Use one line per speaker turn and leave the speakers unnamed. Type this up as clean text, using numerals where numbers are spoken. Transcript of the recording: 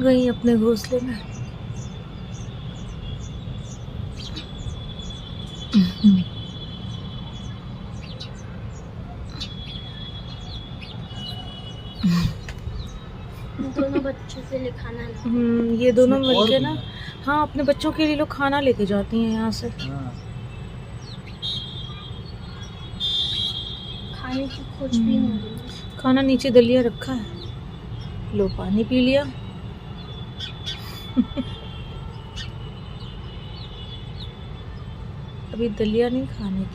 गई अपने घोंसले में।
दोनों बच्चों के लिए खाना ला।
ये दोनों मिलके ना, हाँ अपने बच्चों के लिए लोग खाना लेके जाती हैं यहाँ से।
खाने की खोज भी हो रही है।
खाना नीचे दलिया रखा है, लो पानी पी लिया। अभी दलिया नहीं खाने की।